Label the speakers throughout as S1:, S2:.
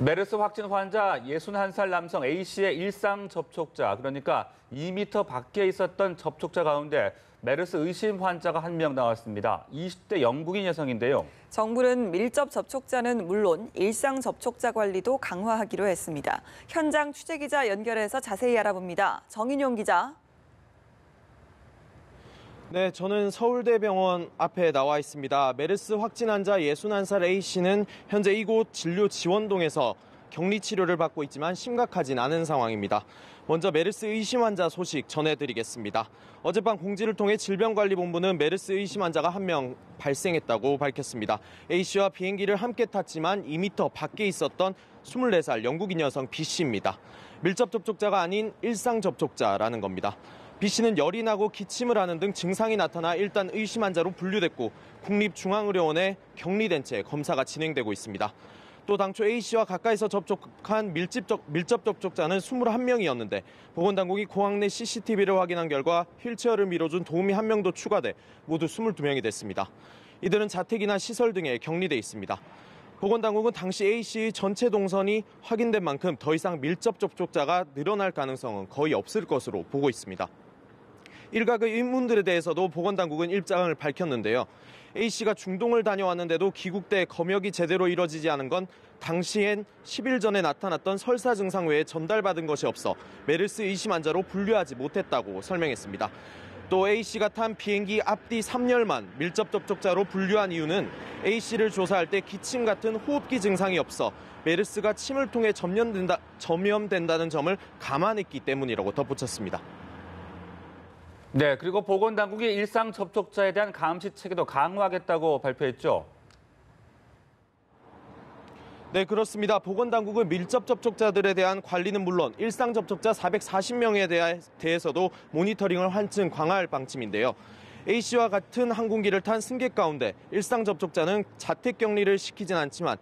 S1: 메르스 확진 환자 61살 남성 A씨의 일상 접촉자, 그러니까 2m 밖에 있었던 접촉자 가운데 메르스 의심 환자가 한 명 나왔습니다. 20대 영국인 여성인데요.
S2: 정부는 밀접 접촉자는 물론 일상 접촉자 관리도 강화하기로 했습니다. 현장 취재기자 연결해서 자세히 알아봅니다. 정인용 기자.
S3: 네, 저는 서울대병원 앞에 나와 있습니다. 메르스 확진 환자 61살 A씨는 현재 이곳 진료지원동에서 격리 치료를 받고 있지만 심각하진 않은 상황입니다. 먼저 메르스 의심 환자 소식 전해드리겠습니다. 어젯밤 공지를 통해 질병관리본부는 메르스 의심 환자가 한 명 발생했다고 밝혔습니다. A씨와 비행기를 함께 탔지만 2m 밖에 있었던 24살 영국인 여성 B씨입니다. 밀접 접촉자가 아닌 일상 접촉자라는 겁니다. B씨는 열이 나고 기침을 하는 등 증상이 나타나 일단 의심 환자로 분류됐고 국립중앙의료원에 격리된 채 검사가 진행되고 있습니다. 또 당초 A씨와 가까이서 접촉한 밀접 접촉자는 21명이었는데 보건당국이 공항 내 CCTV를 확인한 결과 휠체어를 밀어준 도우미 한 명도 추가돼 모두 22명이 됐습니다. 이들은 자택이나 시설 등에 격리돼 있습니다. 보건당국은 당시 A씨의 전체 동선이 확인된 만큼 더 이상 밀접 접촉자가 늘어날 가능성은 거의 없을 것으로 보고 있습니다. 일각의 의문들에 대해서도 보건당국은 입장을 밝혔는데요. A씨가 중동을 다녀왔는데도 귀국돼 검역이 제대로 이뤄지지 않은 건 당시엔 10일 전에 나타났던 설사 증상 외에 전달받은 것이 없어 메르스 의심 환자로 분류하지 못했다고 설명했습니다. 또 A씨가 탄 비행기 앞뒤 3열만 밀접 접촉자로 분류한 이유는 A씨를 조사할 때 기침 같은 호흡기 증상이 없어 메르스가 침을 통해 전염된다는 점을 감안했기 때문이라고 덧붙였습니다.
S1: 네, 그리고 보건당국이 일상 접촉자에 대한 감시 체계도 강화하겠다고 발표했죠.
S3: 네, 그렇습니다. 보건당국은 밀접 접촉자들에 대한 관리는 물론 일상 접촉자 440명에 대해서도 모니터링을 한층 강화할 방침인데요. A씨와 같은 항공기를 탄 승객 가운데 일상 접촉자는 자택 격리를 시키진 않지만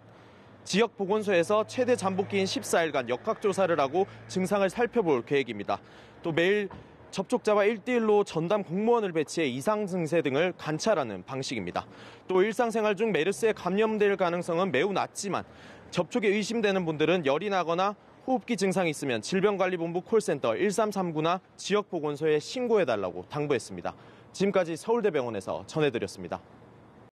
S3: 지역 보건소에서 최대 잠복기인 14일간 역학조사를 하고 증상을 살펴볼 계획입니다. 또 매일 접촉자와 1대1로 전담 공무원을 배치해 이상 증세 등을 관찰하는 방식입니다. 또 일상생활 중 메르스에 감염될 가능성은 매우 낮지만 접촉이 의심되는 분들은 열이 나거나 호흡기 증상이 있으면 질병관리본부 콜센터 1339나 지역보건소에 신고해달라고 당부했습니다. 지금까지 서울대병원에서 전해드렸습니다.